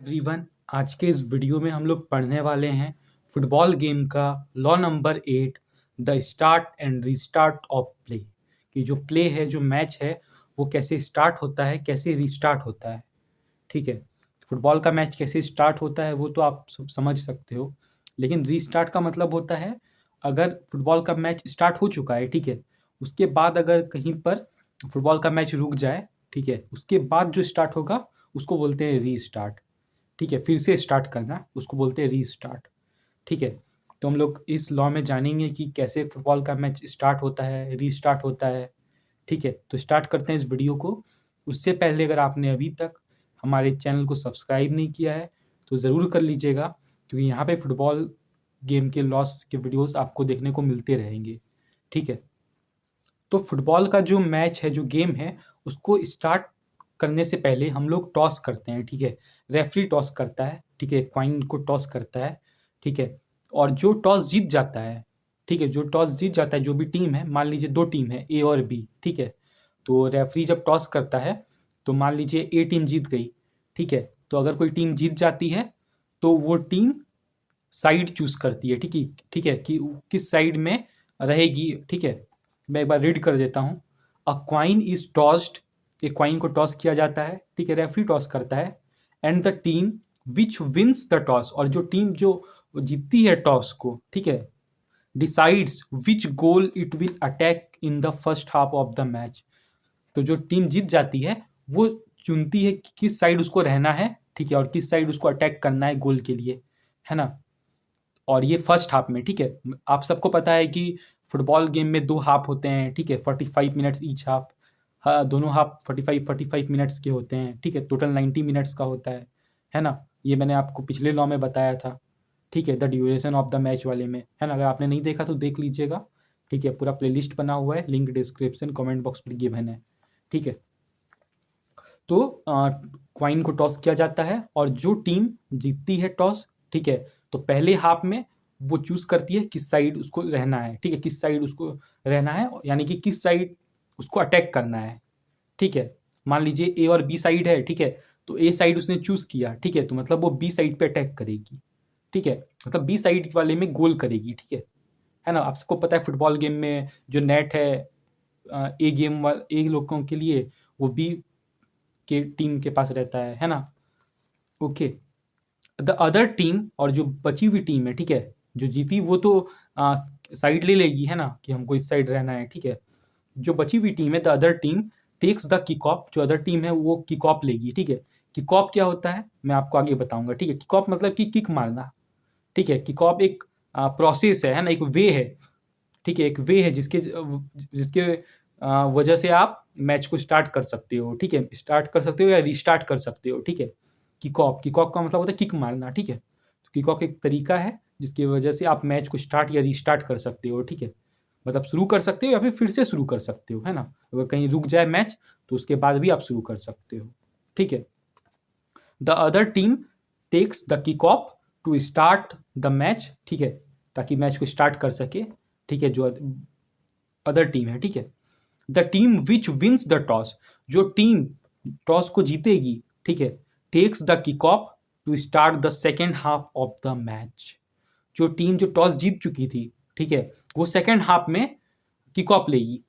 Everyone, आज के इस वीडियो में हम लोग पढ़ने वाले हैं फुटबॉल गेम का law number 8, the start and restart of play. कि जो प्ले है, जो मैच है, वो कैसे स्टार्ट होता है, कैसे रीस्टार्ट होता है। ठीक है, फुटबॉल का मैच कैसे स्टार्ट होता है वो तो आप सब समझ सकते हो, लेकिन रीस्टार्ट का मतलब होता है अगर फुटबॉल का मैच स्टार्ट हो चुका है, ठीक है, उसके बाद अगर कहीं पर फुटबॉल का मैच रुक जाए, ठीक है, उसके बाद जो स्टार्ट होगा उसको बोलते हैं रीस्टार्ट। ठीक है, फिर से स्टार्ट करना उसको बोलते हैं रीस्टार्ट। ठीक है, तो हम लोग इस लॉ में जानेंगे कि कैसे फुटबॉल का मैच स्टार्ट होता है, रीस्टार्ट होता है। ठीक है, तो स्टार्ट करते हैं इस वीडियो को। उससे पहले अगर आपने अभी तक हमारे चैनल को सब्सक्राइब नहीं किया है तो ज़रूर कर लीजिएगा, क्योंकि यहाँ पे फुटबॉल गेम के लॉस के वीडियोस आपको देखने को मिलते रहेंगे। ठीक है, तो फुटबॉल का जो मैच है, जो गेम है, उसको स्टार्ट करने से पहले हम लोग टॉस करते हैं। ठीक है, रेफरी टॉस करता है, ठीक है, कॉइन को टॉस करता है। ठीक है, और जो टॉस जीत जाता है, ठीक है, जो टॉस जीत जाता है, जो भी टीम है, मान लीजिए 2 टीम है, ए और बी। ठीक है, तो रेफरी जब टॉस करता है तो मान लीजिए ए टीम जीत गई। ठीक है, तो अगर कोई टीम जीत जाती है तो वो टीम साइड चूज करती है। ठीक है, कि किस साइड में रहेगी। ठीक है, मैं एक बार रीड कर देता हूँ। अ क्वाइन इज टॉस्ड, एक क्वाइन को टॉस किया जाता है। ठीक है, रेफरी टॉस करता है। And the team which wins the toss, और जो टीम जो जीतती है टॉस को, ठीक है, decides which goal it will attack in the first half of the match. तो जो टीम जीत जाती है वो चुनती है कि किस साइड उसको रहना है, ठीक है, और किस साइड उसको अटैक करना है गोल के लिए, है ना। और ये फर्स्ट हाफ में, ठीक है, आप सबको पता है कि फुटबॉल गेम में 2 हाफ होते हैं। ठीक है, 45 मिनट्स ईच हाफ। हाँ, दोनों हाफ 45 मिनट्स के होते हैं। ठीक है, टोटल 90 मिनट्स का होता है ना। ये मैंने आपको पिछले लॉ में बताया था। ठीक है, the duration of the match वाले में, है ना। अगर आपने नहीं देखा तो देख लीजिएगा। ठीक है, पूरा प्लेलिस्ट बना हुआ है, लिंक डिस्क्रिप्शन कमेंट बॉक्स पर गिवन है। ठीक है, तो क्वाइन को टॉस किया जाता है और जो टीम जीतती है टॉस, ठीक है, तो पहले हाफ में वो चूज करती है किस साइड उसको रहना है। ठीक है, किस साइड उसको रहना है, यानी कि किस साइड उसको अटैक करना है। ठीक है, मान लीजिए ए और बी साइड है। ठीक है, तो ए साइड उसने चूज किया, ठीक है, तो मतलब वो बी साइड पे अटैक करेगी। ठीक है, मतलब बी साइड वाले में गोल करेगी। ठीक है ना। आप सबको पता है फुटबॉल गेम में जो नेट है, ए गेम वाले ए लोगों के लिए वो बी के टीम के पास रहता है ना। ओके, द अदर टीम, और जो बची हुई टीम है, ठीक है, जो जीती वो तो साइड ले लेगी, है ना, कि हमको इस साइड रहना है। ठीक है, जो बची हुई टीम है, the other team takes the kick off, जो अदर टीम है वो किक ऑफ लेगी। ठीक है, किक ऑफ क्या होता है मैं आपको आगे बताऊंगा। ठीक है, किक ऑफ मतलब कि किक मारना। ठीक है, किक ऑफ एक प्रोसेस है ना, एक वे है। ठीक है, एक वे है जिसके जिसके वजह से आप मैच को स्टार्ट कर सकते हो। ठीक है, स्टार्ट कर सकते हो या रीस्टार्ट कर सकते हो। ठीक है, किक ऑफ का मतलब होता है किक मारना। ठीक है, तो किक ऑफ एक तरीका है जिसकी वजह से आप मैच को स्टार्ट या रीस्टार्ट कर सकते हो। ठीक है, मतलब शुरू कर सकते हो या फिर से शुरू कर सकते हो, है ना। अगर कहीं रुक जाए मैच तो उसके बाद भी आप शुरू कर सकते हो। ठीक है, the other team takes the kick off to start the match. ठीक है, ताकि मैच को स्टार्ट कर सके। ठीक है, जो अदर टीम है। ठीक है, the team which wins the toss, जो टीम टॉस को जीतेगी, ठीक है, takes the kick off to start the second half of the match. जो टीम जो टॉस जीत चुकी थी, ठीक है, वो सेकेंड हाफ में किक ऑफ लेगी।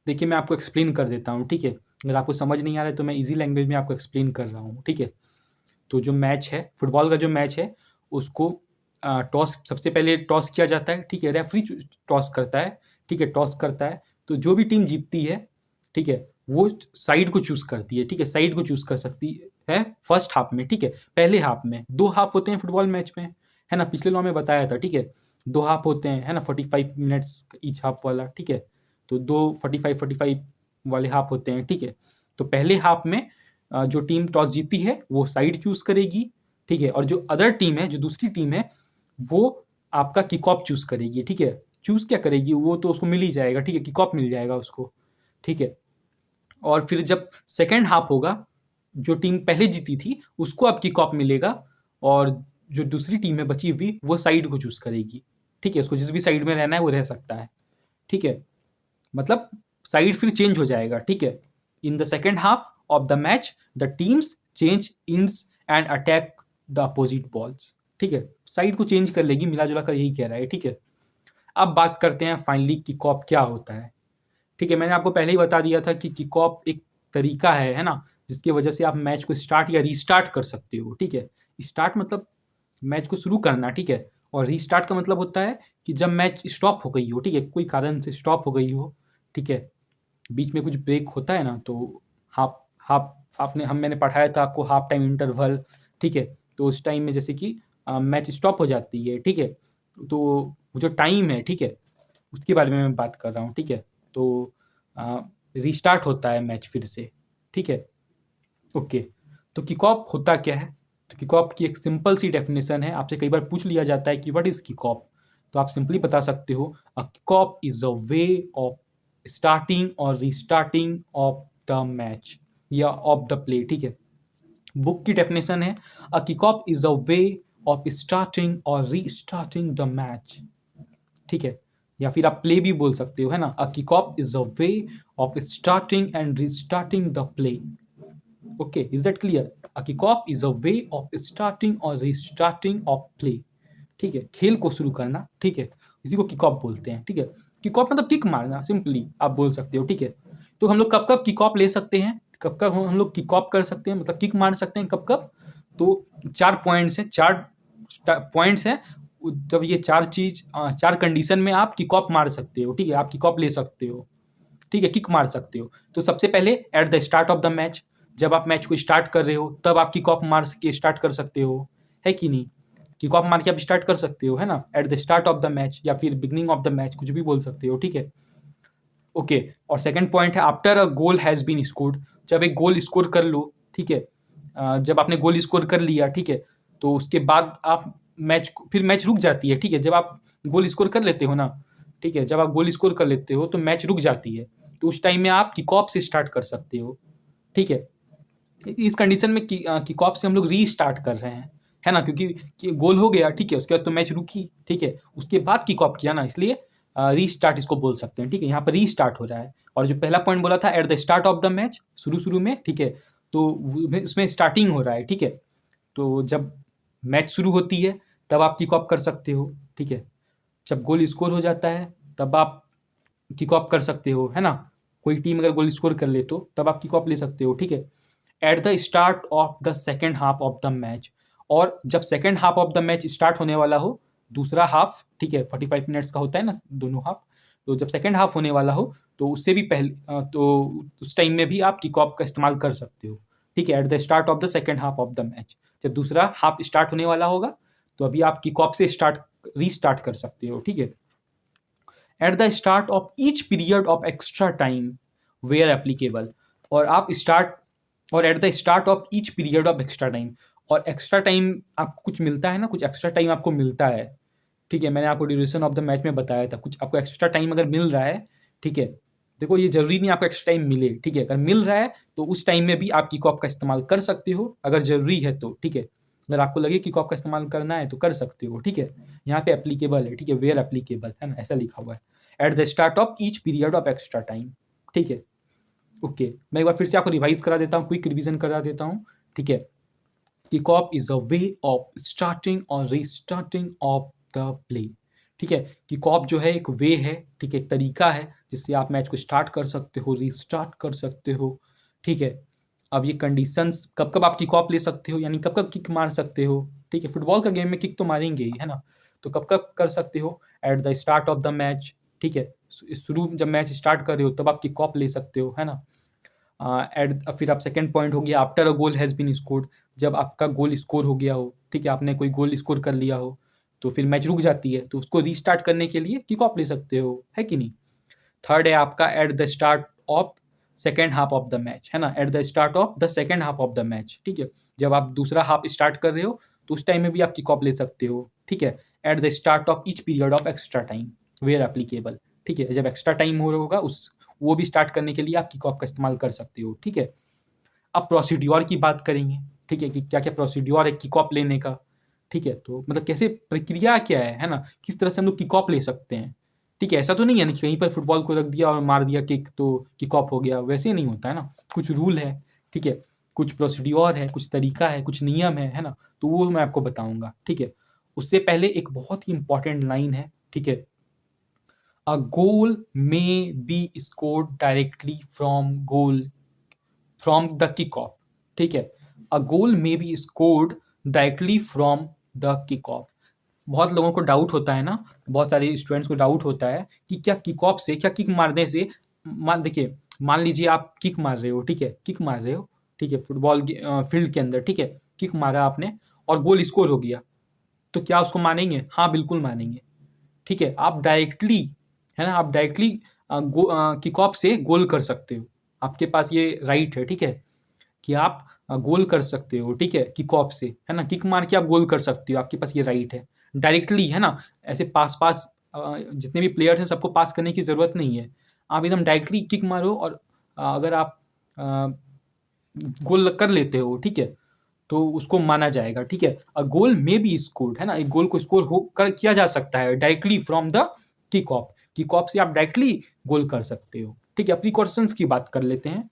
देखिए मैं आपको एक्सप्लेन कर देता हूँ। ठीक है, अगर आपको समझ नहीं आ रहा है तो मैं इजी लैंग्वेज में आपको एक्सप्लेन कर रहा हूँ। ठीक है, तो जो मैच है, फुटबॉल का जो मैच है, उसको टॉस, सबसे पहले टॉस किया जाता है। ठीक है, रेफरी टॉस करता है। ठीक है, टॉस करता है तो जो भी टीम जीतती है, ठीक है, वो साइड को चूज करती है। ठीक है, साइड को चूज कर सकती है फर्स्ट हाफ में। ठीक है, पहले हाफ में 2 हाफ होते हैं फुटबॉल मैच में, है ना, पिछले लॉ में बताया था। ठीक है, 2 हाफ होते हैं, है ना, 45 मिनट्स ईच हाफ वाला। ठीक है, तो 2 45 वाले हाफ होते हैं। ठीक है, तो पहले हाफ में जो टीम टॉस जीती है वो साइड चूज करेगी। ठीक है, और जो अदर टीम है, जो दूसरी टीम है, वो आपका किक ऑफ चूज करेगी। ठीक है, चूज क्या करेगी वो तो उसको मिल ही जाएगा। ठीक है, किक ऑफ मिल जाएगा उसको। ठीक है, और फिर जब सेकेंड हाफ होगा, जो टीम पहले जीती थी उसको अब किक ऑफ मिलेगा, और जो दूसरी टीम है बची हुई वो साइड को चूज करेगी। ठीक है, उसको जिस भी साइड में रहना है वो रह सकता है। ठीक है, मतलब साइड फिर चेंज हो जाएगा। ठीक है, in the second half of the match the teams change ends and attack the opposite balls. ठीक है, साइड को चेंज कर लेगी, मिला जुला कर यही कह रहा है। ठीक है, अब बात करते हैं फाइनली किक ऑफ क्या होता है। ठीक है, मैंने आपको पहले ही बता दिया था कि किक ऑफ एक तरीका है ना, जिसकी वजह से आप मैच को स्टार्ट या रीस्टार्ट कर सकते हो। ठीक है, स्टार्ट मतलब मैच को शुरू करना। ठीक है, और रीस्टार्ट का मतलब होता है कि जब मैच स्टॉप हो गई हो, ठीक है, कोई कारण से स्टॉप हो गई हो, ठीक है, बीच में कुछ ब्रेक होता है ना, तो हाफ हाफ आपने हम मैंने पढ़ाया था आपको हाफ टाइम इंटरवल। ठीक है, तो उस टाइम में जैसे कि मैच स्टॉप हो जाती है। ठीक है, तो वो जो टाइम है, ठीक है, उसके बारे में मैं बात कर रहा हूँ। ठीक है, तो रीस्टार्ट होता है मैच फिर से। ठीक है, ओके, तो किक ऑफ होता क्या है? तो किक ऑफ की एक सिंपल सी डेफिनेशन है, आपसे कई बार पूछ लिया जाता है कि व्हाट इज किक ऑफ, तो आप सिंपली बता सकते हो a kick off is a way of starting और रीस्टार्टिंग ऑफ द मैच या ऑफ द प्ले। ठीक है, बुक की डेफिनेशन है a kick off is a way of starting और रीस्टार्टिंग द मैच। ठीक है, या फिर आप प्ले भी बोल सकते हो, है ना, a kick off is a way of starting and restarting the play. Okay, is that clear? A kick off is a way of starting और रीस्टार्टिंग ऑफ प्ले। ठीक है, खेल को शुरू करना। ठीक है, इसी को किक ऑफ बोलते हैं। ठीक है, किक ऑफ मतलब किक मारना, सिंपली आप बोल सकते हो। ठीक है, तो हम लोग कब कब किक ऑफ ले सकते हैं, कब कब हम लोग किक ऑफ कर सकते हैं, मतलब किक मार सकते हैं कब कब? तो 4 पॉइंट्स हैं, 4 पॉइंट्स हैं। जब ये 4 चीज 4 कंडीशन में आप किक ऑफ मार सकते हो। ठीक है, आप किक ऑफ ले सकते हो। ठीक है, किक मार सकते हो। तो सबसे पहले eight the start of the match, जब आप मैच को स्टार्ट कर रहे हो तब आप किक ऑफ मार के स्टार्ट कर सकते हो, है कि नहीं? किक ऑफ मार के आप स्टार्ट कर सकते हो, है ना, eight the start of the match या फिर बिगनिंग ऑफ द मैच, कुछ भी बोल सकते हो। ठीक है, ओके, और सेकंड पॉइंट है after a goal has been scored, जब एक गोल स्कोर कर लो। ठीक है, जब आपने गोल स्कोर कर लिया, ठीक है, तो उसके बाद आप फिर मैच रुक जाती है। ठीक है, जब आप गोल स्कोर कर लेते हो ना, ठीक है, जब आप गोल स्कोर कर लेते हो तो मैच रुक जाती है, तो उस टाइम में आप किक ऑफ से स्टार्ट कर सकते हो। ठीक है, इस कंडीशन में किक ऑफ से हम लोग रीस्टार्ट कर रहे हैं, है ना, क्योंकि गोल हो गया। ठीक है, उसके बाद तो मैच रुकी। ठीक है, उसके बाद किक ऑफ किया ना, इसलिए रीस्टार्ट इसको बोल सकते हैं। ठीक है, यहाँ पर रीस्टार्ट हो रहा है। और जो पहला पॉइंट बोला था eight the start of the match, शुरू शुरू में, ठीक है, तो उसमें स्टार्टिंग हो रहा है। ठीक है, तो जब मैच शुरू होती है तब आप किक ऑफ कर सकते हो। ठीक है, जब गोल स्कोर हो जाता है तब आप किक ऑफ कर सकते हो, है ना, कोई टीम अगर गोल स्कोर कर ले तो तब आप किक ऑफ ले सकते हो। ठीक है, at the start of the second half of the match, और जब second half of the match start होने वाला हो, दूसरा हाफ, ठीक है, 45 मिनट्स का होता है ना दोनों हाफ, तो जब सेकेंड हाफ होने वाला हो तो उससे भी पहले तो उस टाइम में भी आप किक ऑफ का इस्तेमाल कर सकते हो। ठीक है, at the start of the second half of the match, जब दूसरा हाफ स्टार्ट होने वाला होगा तो अभी आप किक ऑफ से रीस्टार्ट कर सकते हो। ठीक है, at the start of each period of extra time where applicable, और आप स्टार्ट और at the start of each period of extra time, और एक्स्ट्रा टाइम आपको कुछ मिलता है ना, कुछ एक्स्ट्रा टाइम आपको मिलता है। ठीक है, मैंने आपको ड्यूरेशन ऑफ द मैच में बताया था, कुछ आपको एक्स्ट्रा टाइम अगर मिल रहा है, ठीक है, देखो ये जरूरी नहीं आपको एक्स्ट्रा टाइम मिले। ठीक है, अगर मिल रहा है तो उस टाइम में भी आप किक ऑफ का इस्तेमाल कर सकते हो, अगर जरूरी है तो। ठीक है, अगर आपको लगे किक ऑफ का इस्तेमाल करना है तो कर सकते हो। ठीक है, यहाँ पे एप्लीकेबल है, ठीक है, वेयर एप्लीकेबल है ना, ऐसा लिखा हुआ है, at the start of each period of extra time. ठीक है, ओके, मैं एक बार फिर से आपको रिवाइज करा देता हूँ, क्विक रिवीजन करा देता हूँ। ठीक है, kick off is a way of starting और रीस्टार्टिंग ऑफ द प्ले। ठीक है, किक ऑफ जो है एक वे है, ठीक है, एक तरीका है जिससे आप मैच को स्टार्ट कर सकते हो, रीस्टार्ट कर सकते हो। ठीक है, अब ये कंडीशंस कब कब आप किक ऑफ ले सकते हो, यानी कब कब किक मार सकते हो। ठीक है, फुटबॉल का गेम में किक तो मारेंगे ही, है ना, तो कब कब कर सकते हो, eight the start of the match. ठीक है, शुरू जब मैच स्टार्ट कर रहे हो तब आप किक ऑफ ले सकते हो, है ना। फिर आप सेकंड पॉइंट हो गया after a goal has been scored, जब आपका गोल स्कोर हो गया हो, ठीक है, आपने कोई गोल स्कोर कर लिया हो तो फिर मैच रुक जाती है, तो उसको रीस्टार्ट करने के लिए किक ऑफ ले सकते हो, है कि नहीं। थर्ड है आपका eight the start of second half of the match, है ना, eight the start of the second half of the match. ठीक है, जब आप दूसरा हाफ स्टार्ट कर रहे हो तो उस टाइम में भी आप किक ऑफ ले सकते हो। ठीक है, at the start of each period of extra time where applicable. ठीक है, जब एक्स्ट्रा टाइम हो रहा होगा उस वो भी स्टार्ट करने के लिए आप किक ऑफ का इस्तेमाल कर सकते हो। ठीक है, अब प्रोसीड्योर की बात करेंगे। ठीक है, कि क्या क्या प्रोसीड्योर है किक ऑफ लेने का। ठीक है, तो मतलब कैसे प्रक्रिया क्या है ना, किस तरह से हम लोग किक ऑफ ले सकते हैं। ठीक है, ऐसा तो नहीं है ना कि कहीं पर फुटबॉल को रख दिया और मार दिया किक तो किक ऑफ हो गया, वैसे नहीं होता है ना, कुछ रूल है। ठीक है, कुछ प्रोसीड्योर है, कुछ तरीका है, कुछ नियम है ना? तो वो मैं आपको बताऊँगा, ठीक है? उससे पहले एक बहुत ही इम्पोर्टेंट लाइन है, ठीक है? A goal may be scored directly from the kick off, ठीक है? A goal may be scored directly from the kick off. बहुत लोगों को डाउट होता है ना, बहुत सारे स्टूडेंट्स को डाउट होता है कि क्या किक ऑफ से, क्या किक मारने से, देखिए, मान लीजिए आप किक मार रहे हो, ठीक है? किक मार रहे हो, ठीक है? फुटबॉल फील्ड के अंदर, ठीक है? किक मारा आपने और गोल स्कोर हो गया, तो क्या उसको मानेंगे? हाँ, बिल्कुल मानेंगे, ठीक है? आप डायरेक्टली, है ना, आप डायरेक्टली किक ऑफ से गोल कर सकते हो, आपके पास ये राइट है, ठीक है? कि आप गोल कर सकते हो, ठीक है? किक ऑफ से, है ना? किक मार के आप गोल कर सकते हो, आपके पास ये राइट है डायरेक्टली, है ना? ऐसे पास पास जितने भी प्लेयर्स हैं सबको पास करने की ज़रूरत नहीं है, आप एकदम डायरेक्टली किक मारो और अगर आप गोल कर लेते हो, ठीक है? तो उसको माना जाएगा, ठीक है? A goal may be scored, है ना? एक गोल को स्कोर हो कर किया जा सकता है directly from the kick of. Kick off से आप डायरेक्टली गोल कर सकते हो, ठीक है? प्रिकॉशंस की बात कर लेते हैं।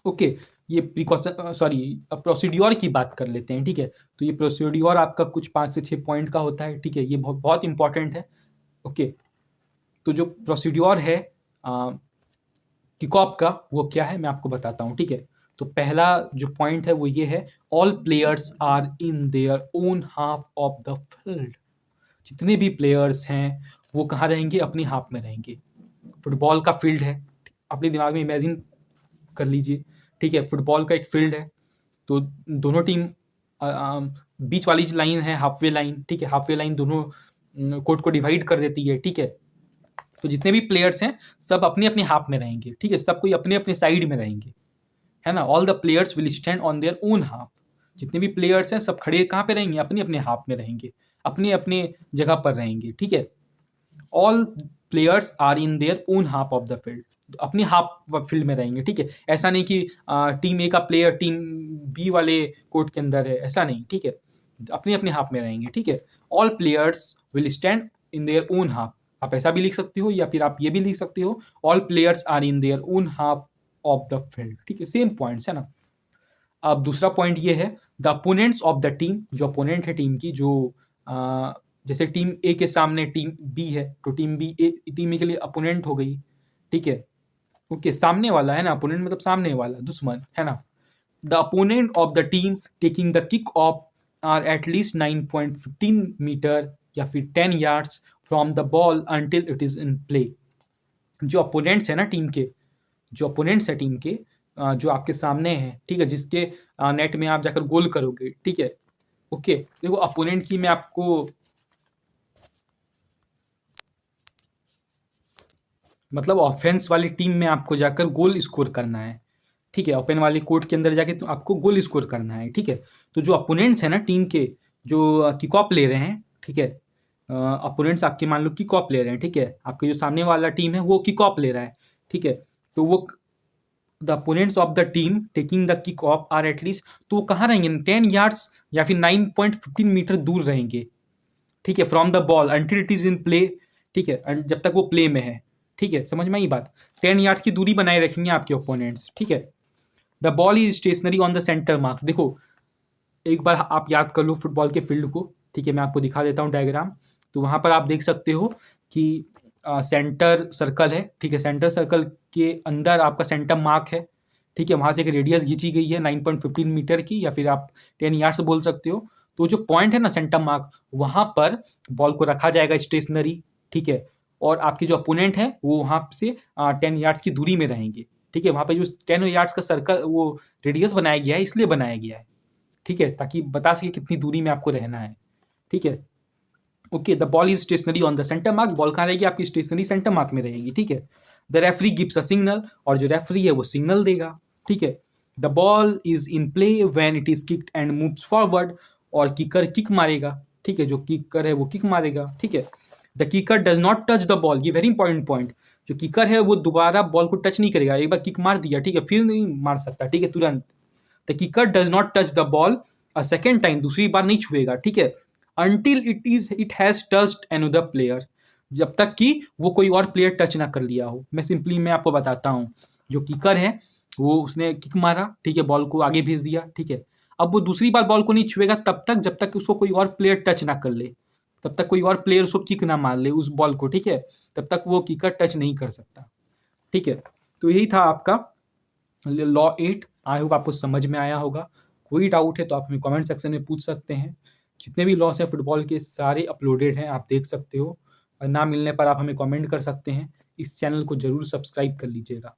ओके, ये प्रोसीड्योर की बात कर लेते हैं, ठीक है? तो ये प्रोसीड्योर आपका कुछ 5 से 6 पॉइंट का होता है, ठीक है? ये बहुत बहुत इंपॉर्टेंट है। ओके, तो जो प्रोसीड्योर है किक ऑफ का, वो क्या है मैं आपको बताता हूँ, ठीक है? तो पहला जो पॉइंट है वो ये है, all players are in their own half of the field. जितने भी प्लेयर्स हैं वो कहाँ रहेंगे? अपनी हाफ में रहेंगे। फुटबॉल का फील्ड है, अपने दिमाग में इमेजिन कर लीजिए, ठीक है? फुटबॉल का एक फील्ड है, तो दोनों टीम बीच वाली जो लाइन है हाफवे लाइन, ठीक है? हाफवे लाइन दोनों कोर्ट को डिवाइड कर देती है, ठीक है? तो जितने भी प्लेयर्स हैं सब अपने अपने हाफ में रहेंगे, ठीक है? सब कोई अपने अपने साइड में रहेंगे, है ना? All the players will stand on their own half. जितने भी प्लेयर्स हैं सब खड़े कहाँ पे रहेंगे? अपने अपने हाफ में रहेंगे, अपने अपने जगह पर रहेंगे, ठीक है? All players are in their own half of the field, अपनी हाफ फील्ड में रहेंगे, ठीक है? ऐसा नहीं कि टीम ए का प्लेयर टीम बी वाले कोर्ट के अंदर है, ऐसा नहीं, ठीक है? अपने अपने हाफ में रहेंगे, ठीक है? All players will stand in their own half. आप ऐसा भी लिख सकते हो या फिर आप ये भी लिख सकते हो, all players are in their own half of the field, ठीक है? सेम पॉइंट्स है ना? अब दूसरा पॉइंट ये है, the opponents of the team, जो अपोनेंट है टीम की, जो जैसे टीम ए के सामने टीम बी है, तो टीम ए के लिए अपोनेंट हो गई, ठीक है? ओके, सामने वाला है ना, अपोनेंट मतलब सामने वाला, दुश्मन, है ना? The opponent of the team taking the kick off are at least 9.15 metre या फिर 10 yards from the ball until it is in play. जो अपोनेंट्स है ना टीम के, जो अपोनेंट्स है टीम के, जो आपके सामने है, ठीक है? जिसके नेट में आप जाकर गोल करोगे, ठीक है? ओके, देखो अपोनेंट की मैं आपको मतलब ऑफेंस वाली टीम में आपको जाकर गोल स्कोर करना है, ठीक है? ओपन वाली कोर्ट के अंदर जाके तो आपको गोल स्कोर करना है, ठीक है? तो जो अपोनेंट्स है ना टीम के, जो किक ऑफ ले रहे हैं, ठीक है? अपोनेंट्स आपके मान लो किक ऑफ ले रहे हैं, ठीक है? आपके जो सामने वाला टीम है वो किक ऑफ ले रहा है, ठीक है? तो वो the opponents of the team taking the kick off are at least, तो वो कहाँ रहेंगे? 10 यार्ड्स या फिर 9.15 मीटर दूर रहेंगे, ठीक है? From the ball until it is in play, ठीक है? जब तक वो प्ले में है, ठीक है? समझ में आई बात? 10 यार्ड्स की दूरी बनाए रखेंगे आपके ओपोनेंट्स, ठीक है? The ball is stationary on the centre mark. देखो एक बार आप याद कर लो फुटबॉल के फील्ड को, ठीक है? मैं आपको दिखा देता हूँ डायग्राम। तो वहाँ पर आप देख सकते हो कि सेंटर सर्कल है, ठीक है? सेंटर सर्कल के अंदर आपका सेंटर मार्क है, ठीक है? वहाँ से एक रेडियस खींची गई है 9.15 मीटर की, या फिर आप 10 यार्ड्स बोल सकते हो। तो जो पॉइंट है ना सेंटर मार्क, वहाँ पर बॉल को रखा जाएगा स्टेशनरी, ठीक है? और आपके जो अपोनेंट है वो वहाँ से 10 यार्ड्स की दूरी में रहेंगे, ठीक है? वहाँ पे जो 10 यार्ड्स का सर्कल वो रेडियस बनाया गया है, इसलिए बनाया गया है, ठीक है? ताकि बता सके कितनी दूरी में आपको रहना है, ठीक है? Okay, the ball is stationary on the centre mark, ball कहाँ रहेगी? आपकी स्टेशनरी सेंटर मार्क में रहेगी, ठीक है? The referee gives a signal, और जो रेफरी है वो सिग्नल देगा, ठीक है? The ball is in play when it is kicked and moves forward, और किकर किक मारेगा, ठीक है? जो किकर है वो किक मारेगा, ठीक है? The kicker does not touch the ball, ये वेरी इंपॉर्टेंट पॉइंट। जो किकर है वो दोबारा बॉल को टच नहीं करेगा, एक बार किक मार दिया, ठीक है? फिर नहीं मार सकता, ठीक है? तुरंत। The kicker does not touch the ball a second time, दूसरी बार नहीं छुएगा, ठीक है? Until it has touched another player, जब तक कि वो कोई और प्लेयर टच ना कर लिया हो। मैं आपको बताता हूँ, जो कीकर है वो उसने किक मारा, ठीक है, बॉल को आगे भेज दिया, ठीक है। अब वो दूसरी बार बॉल को नहीं छुएगा तब तक जब तक उसको कोई और प्लेयर टच ना कर ले, तब तक कोई और प्लेयर उसको किक ना मार ले उस बॉल को, ठीक है, तब तक वो किकर टच नहीं कर सकता, ठीक है। तो यही था आपका लॉ 8। आई होप आपको समझ में आया होगा। कोई डाउट है तो आप हमें कमेंट सेक्शन में पूछ सकते हैं। जितने भी लॉस हैं फुटबॉल के सारे अपलोडेड हैं, आप देख सकते हो, और ना मिलने पर आप हमें कमेंट कर सकते हैं। इस चैनल को ज़रूर सब्सक्राइब कर लीजिएगा।